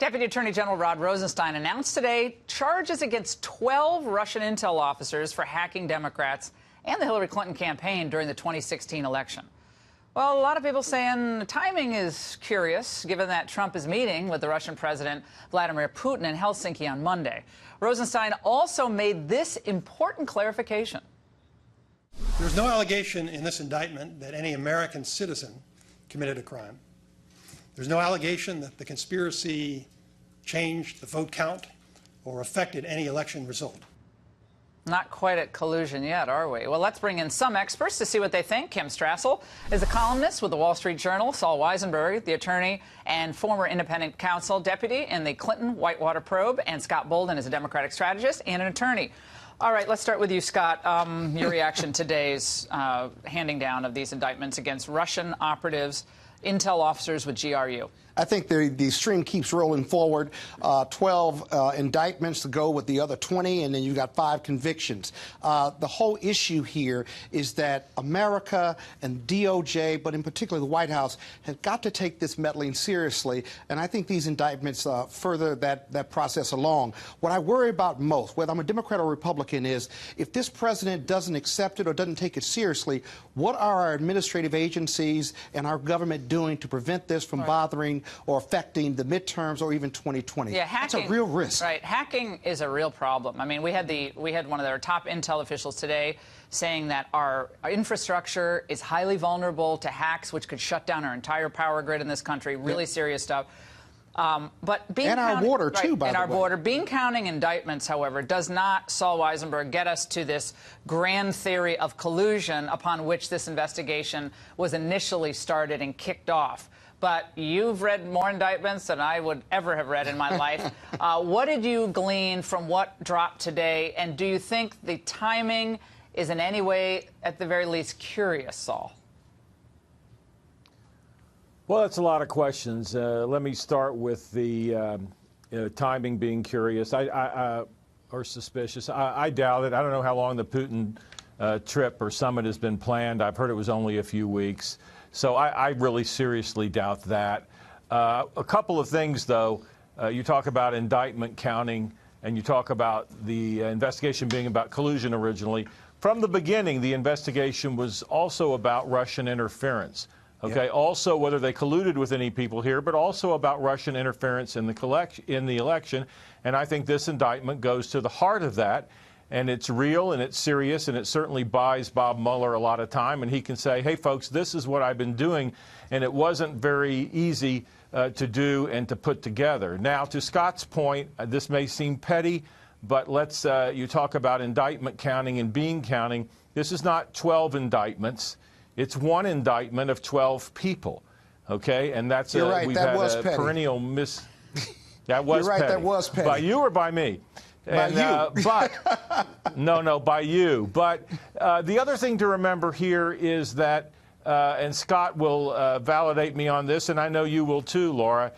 Deputy Attorney General Rod Rosenstein announced today charges against 12 Russian intel officers for hacking Democrats and the Hillary Clinton campaign during the 2016 election. Well, a lot of people saying the timing is curious, given that Trump is meeting with the Russian President Vladimir Putin in Helsinki on Monday. Rosenstein also made this important clarification. There's no allegation in this indictment that any American citizen committed a crime. There's no allegation that the conspiracy changed the vote count or affected any election result. Not quite at collusion yet, are we? Well, let's bring in some experts to see what they think. Kim Strassel is a columnist with the Wall Street Journal. Saul Weisenberg, the attorney and former independent counsel deputy in the Clinton Whitewater probe. And Scott Bolden is a Democratic strategist and an attorney. All right, let's start with you, Scott. Your reaction to today's handing down of these indictments against Russian operatives, intel officers with GRU. I think the stream keeps rolling forward. 12 indictments to go with the other 20, and then you got 5 convictions. The whole issue here is that America and DOJ, but in particular the White House, have got to take this meddling seriously, and I think these indictments further that process along. What I worry about most, whether I'm a Democrat or Republican, is if this president doesn't accept it or doesn't take it seriously, what are our administrative agencies and our government doing to prevent this from bothering or affecting the midterms or even 2020. Yeah, hacking, that's a real risk. Right, hacking is a real problem. I mean, we had one of their top intel officials today saying that our infrastructure is highly vulnerable to hacks, which could shut down our entire power grid in this country. Really serious stuff. But bean our water too, by the way. Our border. Bean counting indictments, however, does not, Saul Weisenberg, get us to this grand theory of collusion upon which this investigation was initially started and kicked off. But you've read more indictments than I would ever have read in my life. What did you glean from what dropped today? And do you think the timing is in any way, at the very least, curious, Saul? Well, that's a lot of questions. Let me start with the timing being curious or suspicious. I doubt it. I don't know how long the Putin trip or summit has been planned. I've heard it was only a few weeks. So I really seriously doubt that. A couple of things, though. You talk about indictment counting, and you talk about the investigation being about collusion originally. From the beginning, the investigation was also about Russian interference. Okay, also whether they colluded with any people here, but also about Russian interference in the election. And I think this indictment goes to the heart of that. And it's real and it's serious, and it certainly buys Bob Mueller a lot of time. And he can say, hey, folks, this is what I've been doing. And it wasn't very easy to do and to put together. Now, to Scott's point, this may seem petty, but let's you talk about indictment counting and bean counting. This is not 12 indictments. It's one indictment of 12 people. OK, and that's right, we've that had was a petty. Perennial That was You're right, petty. that was petty. By you or by me? By you. But no, by you. But the other thing to remember here is that, and Scott will validate me on this, and I know you will too, Laura.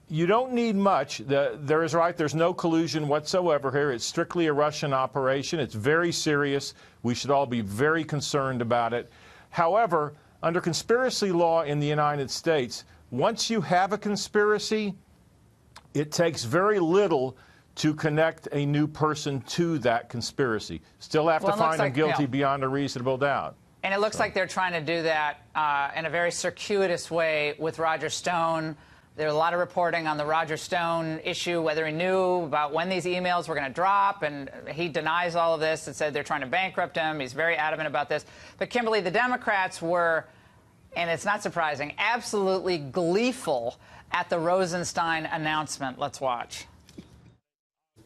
You don't need much. There's no collusion whatsoever here. It's strictly a Russian operation. It's very serious. We should all be very concerned about it. However, under conspiracy law in the United States, once you have a conspiracy, it takes very little to connect a new person to that conspiracy. Still have to find them guilty beyond a reasonable doubt. And it looks like they're trying to do that in a very circuitous way with Roger Stone. There's a lot of reporting on the Roger Stone issue, whether he knew about when these emails were going to drop, and he denies all of this and said they're trying to bankrupt him. He's very adamant about this. But, Kimberly, the Democrats were, and it's not surprising, absolutely gleeful at the Rosenstein announcement. Let's watch.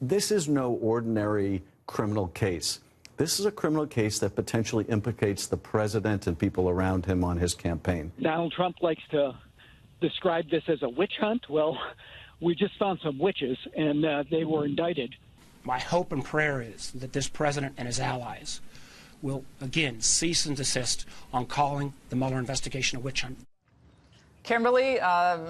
This is no ordinary criminal case. This is a criminal case that potentially implicates the president and people around him on his campaign. Donald Trump likes to describe this as a witch hunt. Well, we just found some witches, and they were indicted. My hope and prayer is that this president and his allies will, again, cease and desist on calling the Mueller investigation a witch hunt. Kimberly,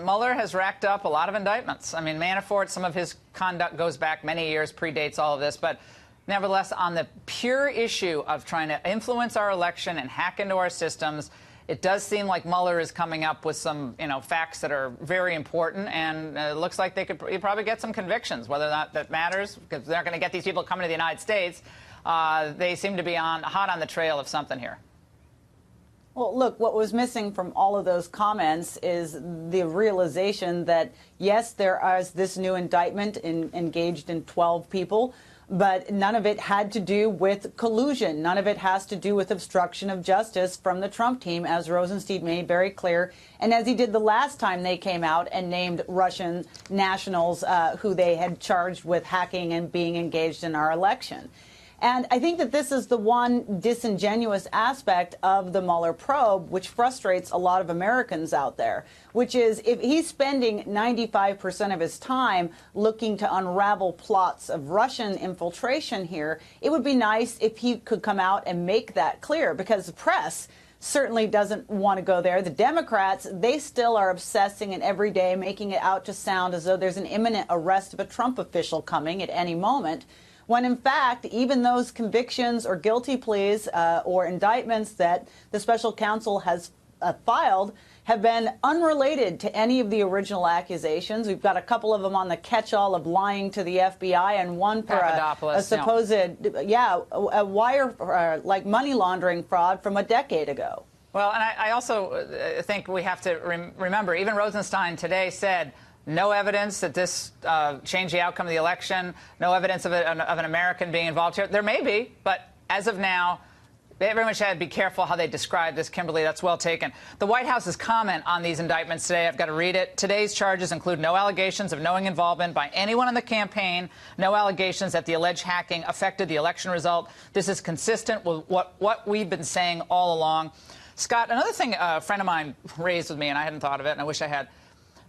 Mueller has racked up a lot of indictments. I mean, Manafort, some of his conduct goes back many years, predates all of this. But nevertheless, on the pure issue of trying to influence our election and hack into our systems, It does seem like Mueller is coming up with some, facts that are very important, and it looks like they could probably get some convictions. Whether or not that matters, because they're not going to get these people coming to the United States. They seem to be hot on the trail of something here. Well, look, what was missing from all of those comments is the realization that, yes, there is this new indictment engaged in 12 people, but none of it had to do with collusion. None of it has to do with obstruction of justice from the Trump team, as Rosenstein made very clear, and as he did the last time they came out and named Russian nationals who they had charged with hacking and being engaged in our election. And I think that this is the one disingenuous aspect of the Mueller probe, which frustrates a lot of Americans out there, which is if he's spending 95% of his time looking to unravel plots of Russian infiltration here, it would be nice if he could come out and make that clear, because the press certainly doesn't want to go there. The Democrats, they still are obsessing and every day making it out to sound as though there's an imminent arrest of a Trump official coming at any moment, when in fact, even those convictions or guilty pleas or indictments that the special counsel has filed have been unrelated to any of the original accusations. We've got a couple of them on the catch-all of lying to the FBI, and one for a supposed, a wire, like money laundering fraud from a decade ago. Well, and I also think we have to remember, even Rosenstein today said, no evidence that this changed the outcome of the election. No evidence of an American being involved here. There may be, but as of now, they very much had to be careful how they describe this, Kimberly. That's well taken. The White House's comment on these indictments today, I've got to read it. Today's charges include no allegations of knowing involvement by anyone in the campaign, no allegations that the alleged hacking affected the election result. This is consistent with what we've been saying all along. Scott, another thing a friend of mine raised with me, and I hadn't thought of it, and I wish I had.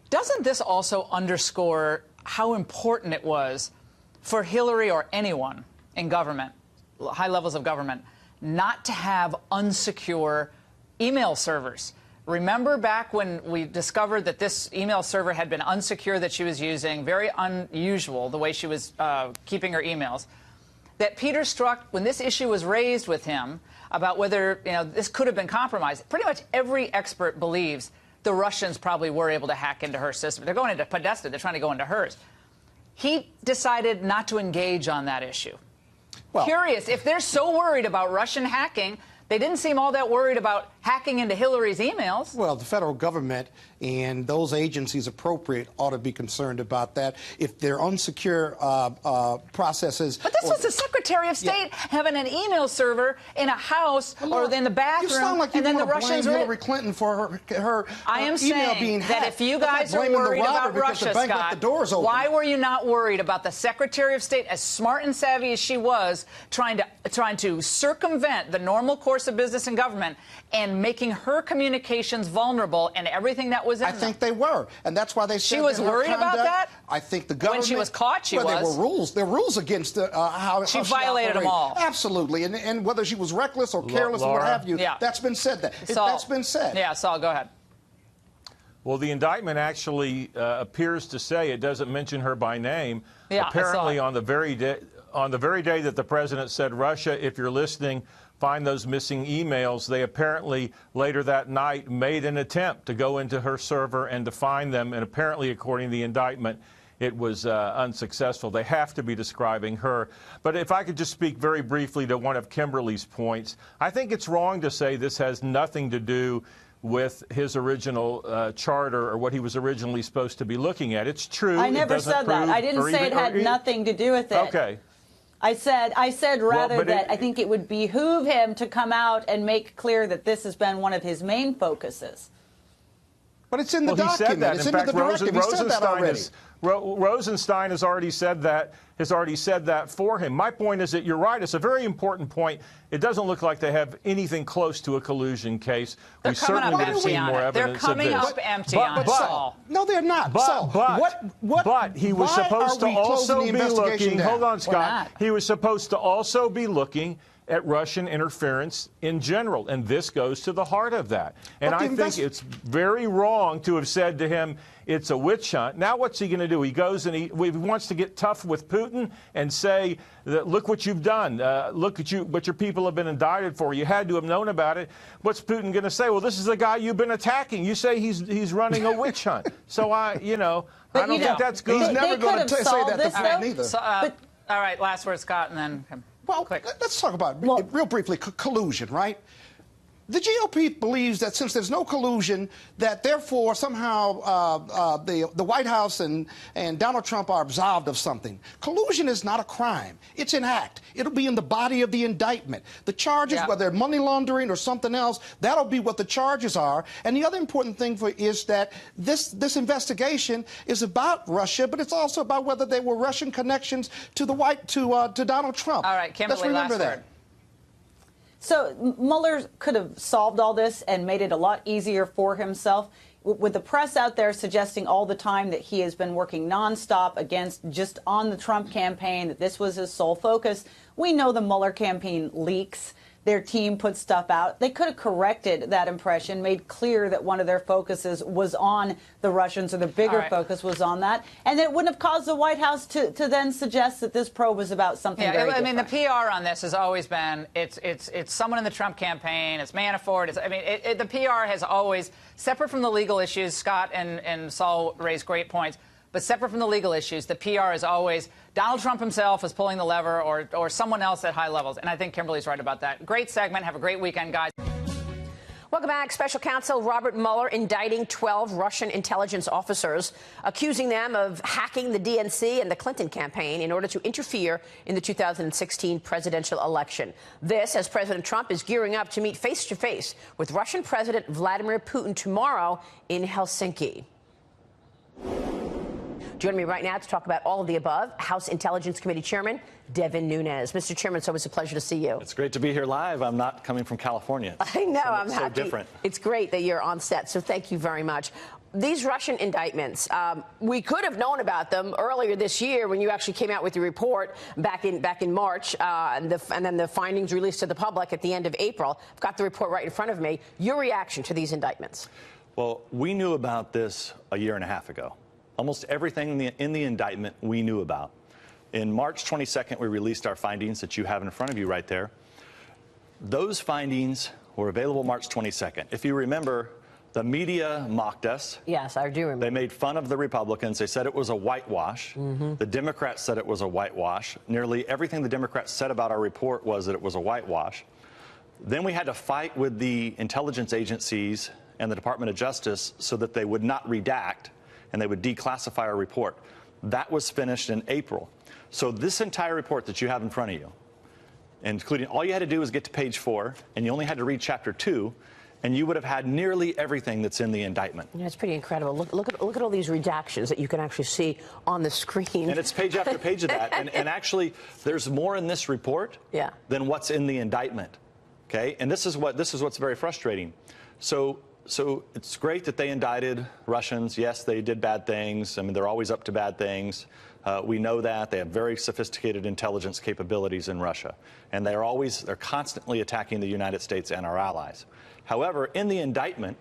Doesn't this also underscore how important it was for Hillary or anyone in government, high levels of government, not to have unsecure email servers? Remember back when we discovered that this email server had been unsecure that she was using, very unusual the way she was keeping her emails, that Peter Strzok, when this issue was raised with him about whether this could have been compromised, pretty much every expert believes the Russians probably were able to hack into her system. They're going into Podesta. They're trying to go into hers. He decided not to engage on that issue. Well, curious, if they're so worried about Russian hacking, they didn't seem all that worried about hacking into Hillary's emails. Well, the federal government and those agencies appropriate ought to be concerned about that. If they're unsecure processes. But this was the Secretary of State having an email server in a house or in the bathroom. You sound like you and then want the to blame Russians Hillary Clinton for her I am email being hacked. that if you guys are worried about Russia, Scott, why were you not worried about the Secretary of State, as smart and savvy as she was, trying to circumvent the normal course of business in government and making her communications vulnerable and everything that was in them? I think they were, and that's why they said she was worried about that. I think the government, when she was caught, she was. There were rules. There were rules against how she violated them all. Absolutely, and whether she was reckless or careless or what have you, that's been said. That's been said. Yeah, Saul, go ahead. Well, the indictment actually appears to say, it doesn't mention her by name. Yeah, apparently on the very day that the president said, Russia, if you're listening, find those missing emails, they apparently later that night made an attempt to go into her server and to find them, and apparently, according to the indictment, it was unsuccessful. They have to be describing her. But if I could just speak very briefly to one of Kimberly's points, I think it's wrong to say this has nothing to do with his original charter or what he was originally supposed to be looking at. It's true. I never said that. I didn't say it had nothing to do with it. Okay. I said rather that I think it would behoove him to come out and make clear that this has been one of his main focuses. But it's in the document. He said that. It's in fact, the directive. He said that already. Rosenstein has already said that for him. My point is that you're right. It's a very important point. It doesn't look like they have anything close to a collusion case. They're we certainly would have seen more evidence of this. They're coming up empty on it, Saul. No, they're not. But he was supposed to also be looking. Hold on, Scott. He was supposed to also be looking at Russian interference in general, and this goes to the heart of that. And I think it's very wrong to have said to him, it's a witch hunt. Now what's he going to do? He goes and he wants to get tough with Putin and say, look what you've done. Look at what your people have been indicted for. You had to have known about it. What's Putin going to say? Well, this is the guy you've been attacking. You say he's running a witch hunt. So I don't think that's good. He's never going to say that to Putin either. So, all right, last word, Scott, and then him. Well, let's talk about it real briefly, collusion, right? The GOP believes that since there's no collusion, that therefore somehow the White House and Donald Trump are absolved of something. Collusion is not a crime. It's an act. It'll be in the body of the indictment. The charges, whether they're money laundering or something else, that'll be what the charges are. And the other important thing is that this investigation is about Russia, but it's also about whether there were Russian connections to to Donald Trump. All right, Kimberly, let's remember that. Word. So Mueller could have solved all this and made it a lot easier for himself. With the press out there suggesting all the time that he has been working nonstop just on the Trump campaign, that this was his sole focus, we know the Mueller campaign leaks. Their team put stuff out. They could have corrected that impression, made clear that one of their focuses was on the Russians, or the bigger focus was on that, and it wouldn't have caused the White House to then suggest that this probe was about something very different. I mean, the PR on this has always been it's someone in the Trump campaign, it's Manafort. The PR has always, separate from the legal issues. Scott and Saul raised great points. But separate from the legal issues, the PR is always Donald Trump himself is pulling the lever, or someone else at high levels. And I think Kimberly's right about that. Great segment. Have a great weekend, guys. Welcome back. Special counsel Robert Mueller indicting 12 Russian intelligence officers, accusing them of hacking the DNC and the Clinton campaign in order to interfere in the 2016 presidential election. This as President Trump is gearing up to meet face-to-face with Russian President Vladimir Putin tomorrow in Helsinki. Joining me right now to talk about all of the above, House Intelligence Committee Chairman Devin Nunes. Mr. Chairman, it's always a pleasure to see you. It's great to be here live. I'm not coming from California. I know. I'm happy. So different. It's great that you're on set, so thank you very much. These Russian indictments, we could have known about them earlier this year when you actually came out with your report back in March, and then the findings released to the public at the end of April. I've got the report right in front of me. Your reaction to these indictments? Well, we knew about this a year and a half ago. Almost everything in the indictment we knew about. In March 22nd, we released our findings that you have in front of you right there. Those findings were available March 22nd. If you remember, the media mocked us. Yes, I do remember. They made fun of the Republicans. They said it was a whitewash. The Democrats said it was a whitewash. Nearly everything the Democrats said about our report was that it was a whitewash. Then we had to fight with the intelligence agencies and the Department of Justice so that they would not redact and they would declassify our report. That was finished in April. So this entire report that you have in front of you, including all you had to do was get to page 4, and you only had to read chapter 2, and you would have had nearly everything that's in the indictment. Yeah, it's pretty incredible. Look at all these redactions that you can actually see on the screen. And it's page after page of that. And actually, there's more in this report than what's in the indictment. Okay? And this is what's very frustrating. So it's great that they indicted Russians. Yes, they did bad things. I mean, they're always up to bad things. We know that. They have very sophisticated intelligence capabilities in Russia. And they're constantly attacking the United States and our allies. However, in the indictment,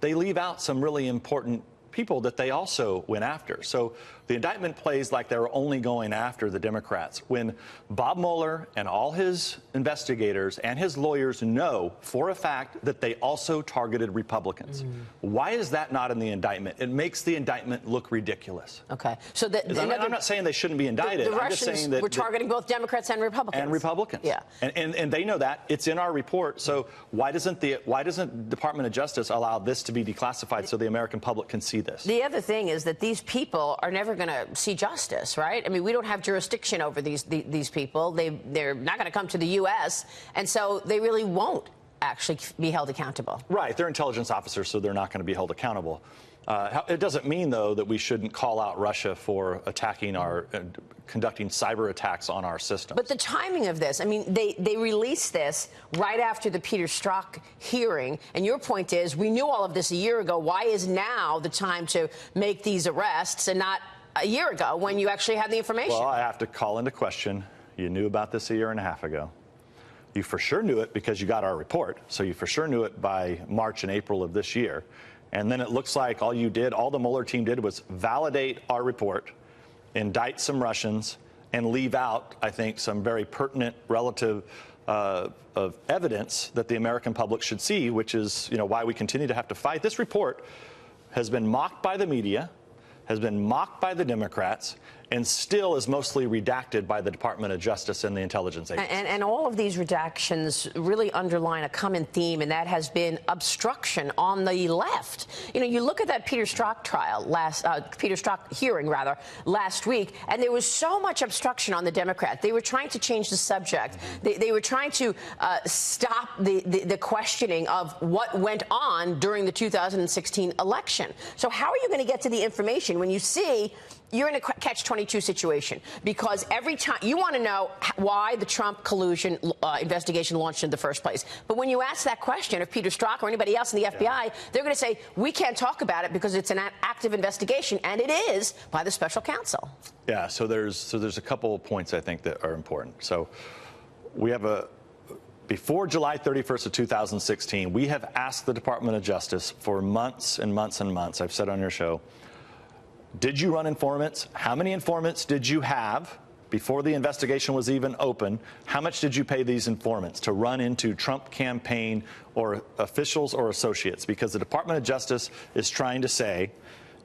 they leave out some really important people that they also went after. So the indictment plays like they were only going after the Democrats, when Bob Mueller and all his investigators and his lawyers know for a fact that they also targeted Republicans. Why is that not in the indictment? It makes the indictment look ridiculous. Okay. So I'm not saying they shouldn't be indicted. The I'm just saying that we're targeting both Democrats and Republicans. And Republicans. Yeah. And they know that. It's in our report. So why doesn't the Department of Justice allow this to be declassified so the American public can see this? The other thing is that these people are never going to see justice, right? I mean, we don't have jurisdiction over these people. They're not going to come to the U.S., and so they really won't actually be held accountable. Right. They're intelligence officers, so they're not going to be held accountable. It doesn't mean, though, that we shouldn't call out Russia for attacking conducting cyber attacks on our system. But the timing of this, I mean, they released this right after the Peter Strzok hearing, and your point is we knew all of this a year ago. Why is now the time to make these arrests and not a year ago when you actually had the information? Well, I have to call into question. You knew about this a year and a half ago. You for sure knew it because you got our report. So you for sure knew it by March and April of this year. And then it looks like all the Mueller team did was validate our report, indict some Russians, and leave out, I think, some very pertinent relative of evidence that the American public should see, which is, why we continue to have to fight. This report has been mocked by the media, has been mocked by the Democrats, and still is mostly redacted by the Department of Justice and the intelligence agencies. And all of these redactions really underline a common theme, and that has been obstruction on the left. You look at that Peter Strzok hearing last week, and there was so much obstruction on the Democrat. They were trying to change the subject. They were trying to stop the questioning of what went on during the 2016 election. So how are you going to get to the information when you see you're in a catch-22 situation? Because every time you want to know why the Trump collusion investigation launched in the first place. But when you ask that question of Peter Strzok or anybody else in the FBI, they're going to say, we can't talk about it because it's an active investigation, and it is by the special counsel. Yeah, so there's a couple of points I think that are important. So we have before July 31st of 2016, we have asked the Department of Justice for months and months and months. I've said on your show, did you run informants? How many informants did you have before the investigation was even open? How much did you pay these informants to run into Trump campaign or officials or associates? Because the Department of Justice is trying to say,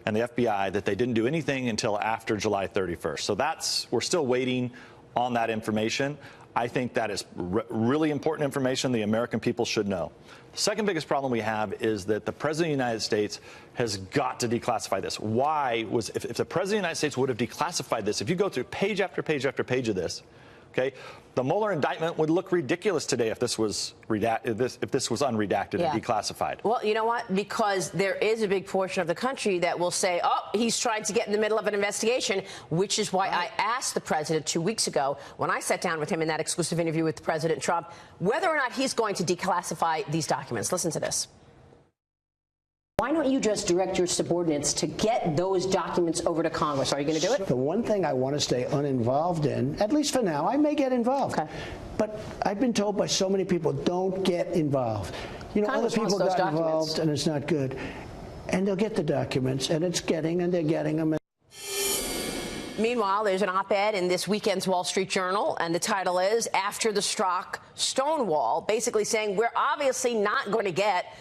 and the FBI, that they didn't do anything until after July 31st. So we're still waiting on that information. I think that is really important information the American people should know. The second biggest problem we have is that the President of the United States has got to declassify this. If the President of the United States would have declassified this, if you go through page after page after page of this, okay, the Mueller indictment would look ridiculous today if this was unredacted and declassified. Well, you know what? Because there is a big portion of the country that will say, oh, he's trying to get in the middle of an investigation, which is why I asked the president 2 weeks ago when I sat down with him in that exclusive interview with President Trump whether or not he's going to declassify these documents. Listen to this. Why don't you just direct your subordinates to get those documents over to Congress? Are you going to do it? The one thing I want to stay uninvolved in, at least for now, I may get involved. Okay. But I've been told by so many people, don't get involved. Congress other people got involved, and it's not good. And they'll get the documents, and they're getting them. Meanwhile, there's an op-ed in this weekend's Wall Street Journal, and the title is, After the Strzok Stonewall, basically saying we're obviously not going to get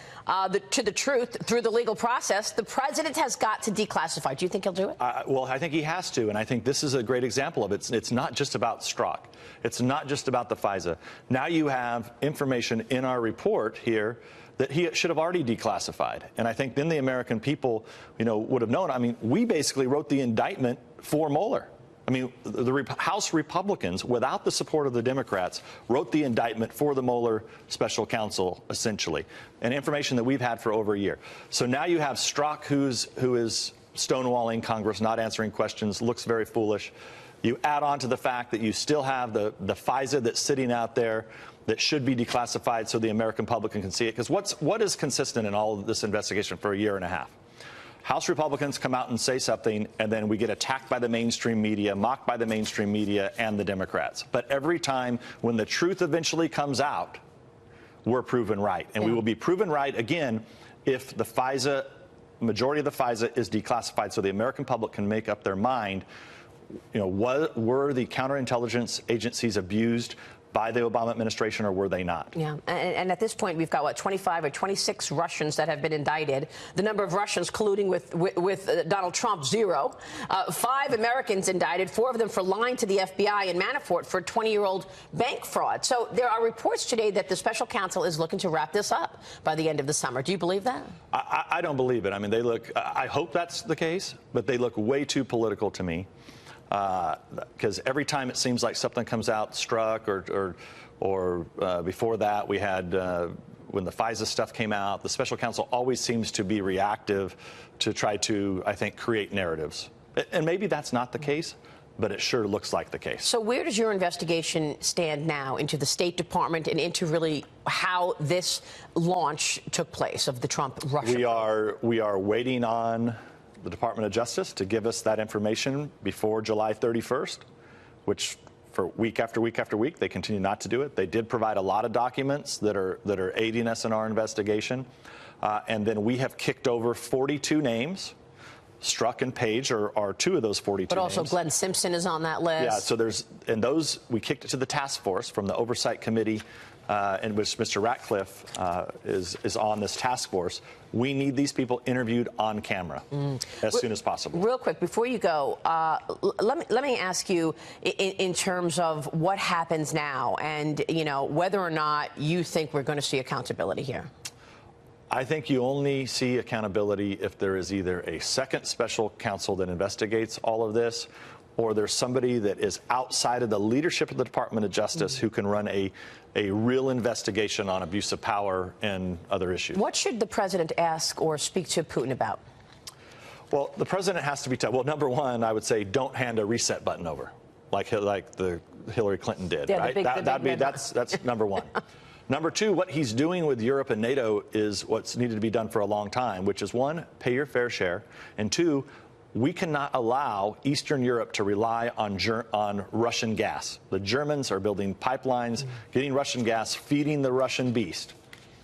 to the truth through the legal process. The president has got to declassify. Do you think he'll do it? Well, I think he has to, and I think this is a great example of it. It's not just about Strzok. It's not just about the FISA. Now you have information in our report here that he should have already declassified. And I think then the American people, would have known. I mean, we basically wrote the indictment for Mueller. I mean, the House Republicans, without the support of the Democrats, wrote the indictment for the Mueller special counsel, essentially, and information that we've had for over a year. So now you have Strzok, who is stonewalling Congress, not answering questions, looks very foolish. You add on to the fact that you still have the FISA that's sitting out there that should be declassified so the American public can see it. Because what is consistent in all of this investigation for a year and a half? House Republicans come out and say something, and then we get attacked by the mainstream media, mocked by the mainstream media and the Democrats. But every time when the truth eventually comes out, we're proven right. And we will be proven right again if the majority of the FISA is declassified so the American public can make up their mind, were the counterintelligence agencies abused by the Obama administration, or were they not? Yeah, and at this point, we've got, 25 or 26 Russians that have been indicted. The number of Russians colluding with Donald Trump, 0. 5 Americans indicted, 4 of them for lying to the FBI and Manafort for 20-year-old bank fraud. So there are reports today that the special counsel is looking to wrap this up by the end of the summer. Do you believe that? I don't believe it. I mean, I hope that's the case, but they look way too political to me. Because every time it seems like something comes out, Strzok or before that we had when the FISA stuff came out, the special counsel always seems to be reactive to try to, I think, create narratives. And maybe that's not the case, but it sure looks like the case. So where does your investigation stand now into the State Department and into really how this launch took place of the Trump-Russia? We are waiting on the Department of Justice to give us that information before July 31st, which for week after week after week. They continue not to do it. They did provide a lot of documents that are aiding us in our investigation. And then we have kicked over 42 names. Strzok and Page are two of those 42 But also names. Glenn Simpson is on that list. Yeah, so we kicked it to the task force from the Oversight Committee, in which Mr. Ratcliffe is on this task force. We need these people interviewed on camera as soon as possible. Real quick, before you go, let me ask you in terms of what happens now and, whether or not you think we're going to see accountability here. I think you only see accountability if there is either a second special counsel that investigates all of this, or there's somebody that is outside of the leadership of the Department of Justice who can run a real investigation on abuse of power and other issues. What should the president ask or speak to Putin about? Well, the president has to be well, number one, I would say don't hand a reset button over like the Hillary Clinton did. Yeah, right? That's number one. Number two, what he's doing with Europe and NATO is what's needed to be done for a long time, which is, one, pay your fair share, and two, we cannot allow Eastern Europe to rely on Russian gas. The Germans are building pipelines, getting Russian gas, feeding the Russian beast,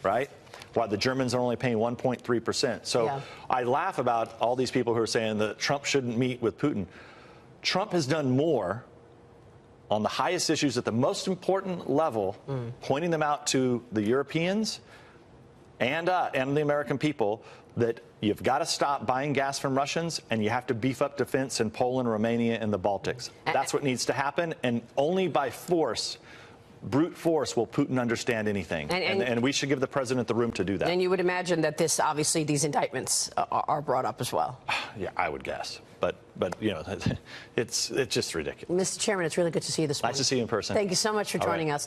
right? While the Germans are only paying 1.3%. So I laugh about all these people who are saying that Trump shouldn't meet with Putin. Trump has done more on the highest issues at the most important level, pointing them out to the Europeans and the American people, that you've got to stop buying gas from Russians and you have to beef up defense in Poland, Romania, and the Baltics. That's what needs to happen, and only by force, brute force, will Putin understand anything. And we should give the president the room to do that. And you would imagine that these indictments are brought up as well. Yeah, I would guess. But it's just ridiculous. Mr. Chairman, it's really good to see you this morning. Nice to see you in person. Thank you so much for joining us.